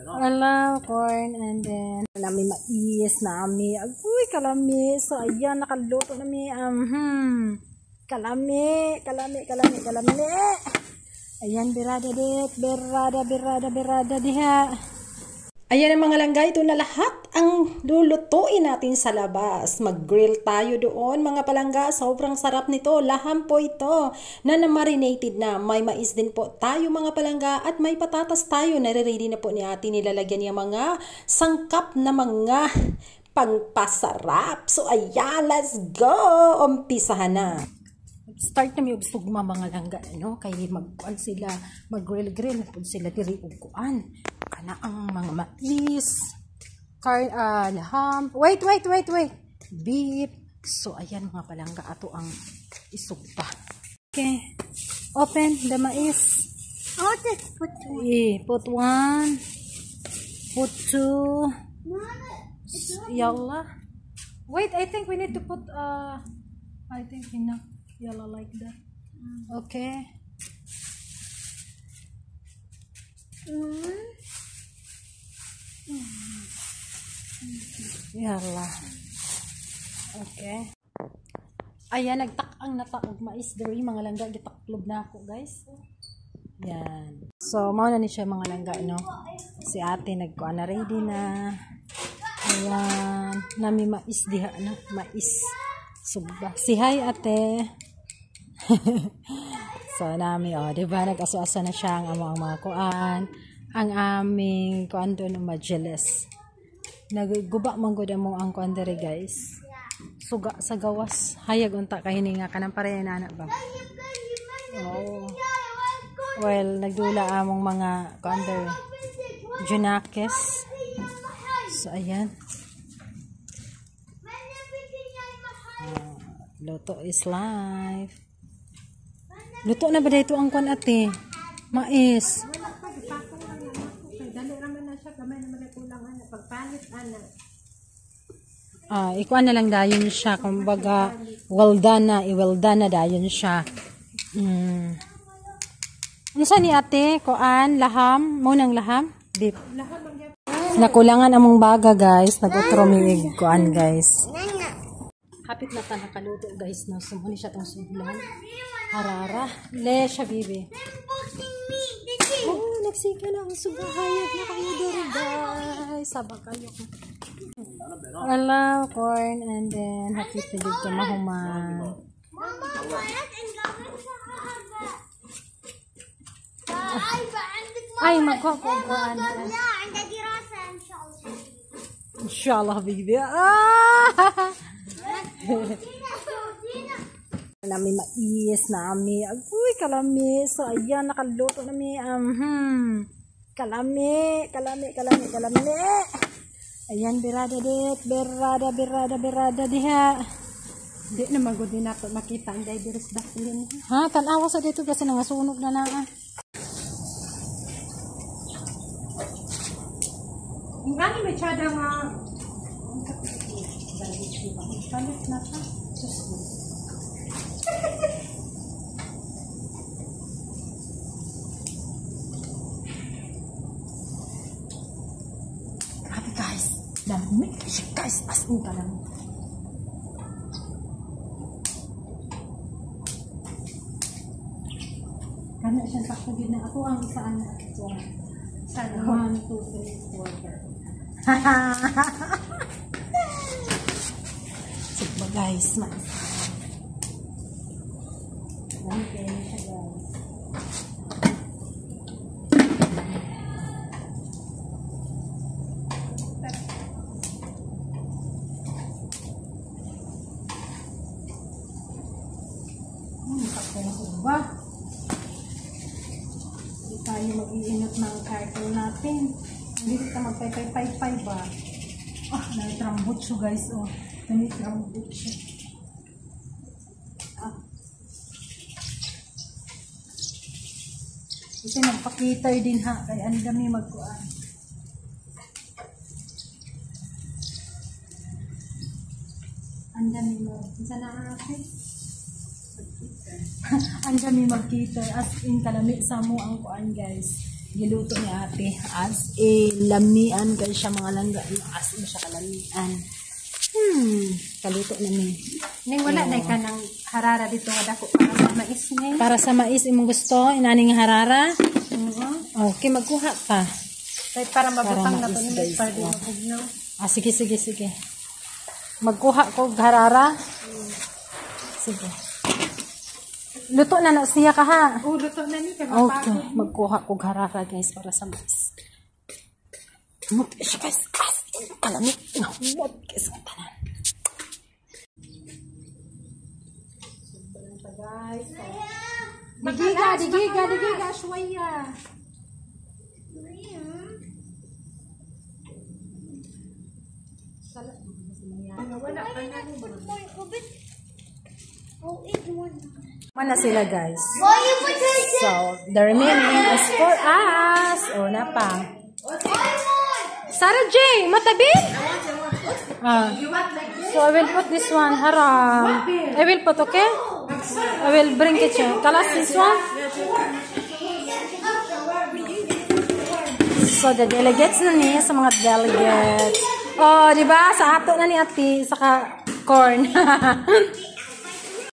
Ala, corn, and then nami mais nami. Uy, kalami. So ayan, nakaluto nami. Kalami. Ayan, berada diha. Ayan ang mga langga, ito na lahat ang lulutuin natin sa labas. Mag-grill tayo doon mga palangga. Sobrang sarap nito. Laham po ito na marinated na. May mais din po tayo mga palangga at may patatas tayo. Nare-ready na po ni ate. Nilalagyan niya mga sangkap na mga pangpasarap. So ayan, let's go! Umpisahan na. Start na may sugma mga langga, no? Kaya mag-kuan sila, mag-grill po sila diri ug kuan. Kana ang mga mais, laham. Wait. Beef. So ayan mga palangga, ato ang isugta. Okay. Open the mais. Put one. Put two. Yalla. Wait, I think we need to put I think enough. Yellow like that. Okay. Yalla. Okay. Ayan, nagtak-ang nataog mais diri mga langga, gitaklob na ako, guys. Yan. So, mao na ni siya mga langga, no. Si ate nagkuan na ready na. Ayan, nami mais diha na, mais. Suba. Si hi ate. So nami diba nag-aso-asa na siya ang mga kuan, ang aming kuan doon majeles. Nagguba man gud mo ang kuan dere guys. Suga sa gawas. Hayag unta kahininga kanang pareha na ba. Oh. Well, nagdula among mga kuan dere. Junakes. So ayan. Luto is life. Luto na ba dito ang kwan ate? Mais. Ikuan na lang dayon siya. Kumbaga, well done na dayon siya. Ano sa ni ate? Kuan, laham? Munang laham? Dip. Nakulangan among baga guys. Nag-utromiig kuan guys. Hapit na ta nakaluto guys, no? Sumuni siya tong subulan. Harara. Le siya, bibi. Oh, nagsika na ang sugahayag na kayo diri guys. Sabag kayo. Ala, corn, and then hapit na dito mahuman. Ay, magkukuhaan. Inshallah, bibi. Nami mais nami. Uy, kalami. So ayan, nakaluto nami. Kalami. Ayan, berada diha. Di na magod din nato makita ang diverse daklin. Ha, tanawa sa dito kasi nangasunog na na. Ngani may tsada nga. Palit na siya. Grabe guys. Dami siya guys. As in ka lang. Kano siya sakagin na ako ang saan na ito. Sana 1, 2, 3, 4. Sigba guys. Okay siya guys. Sakto na sigba. Hindi tayo mag-iinot ng carton natin. Hindi kita magpay-pay-pay ba? Nalitrambot siya guys. Nalitrambot siya. Kasi nagpakitay din ha. Kaya ang dami magkuhan. Ang dami isa na ate. Ang dami magkitay. As in kalami sa mo ang kuhan guys. Niluto ni ate. As lamian guys siya mga langga. As siya kalamian. Kaluto namin. Ning wala na ka ng harara dito nga dako para sa mais ni. Para sa mais imong gusto, inaning harara. Okay, magkuha ta. Kay para mabutang na to mais, ni guys. para di mapugnaw. Sige. Magkuha ko harara. Sige. Luto na siya ka ha. Luto na ni kay Okay, magkuha ko harara guys para sa mais. Mut siya guys. Kalamit. Mut guys. Tanan. Guys. Digiga, shwaya. Mana sila guys. So, the remaining is for us. O, napa. Sarah J, matabit? So, I will put this one. Haram. I will put, okay? I will bring it you. Kalas this one. So, the delegates na niya sa mga delegates. Oh, di ba? Sa ato na ni ate, saka corn.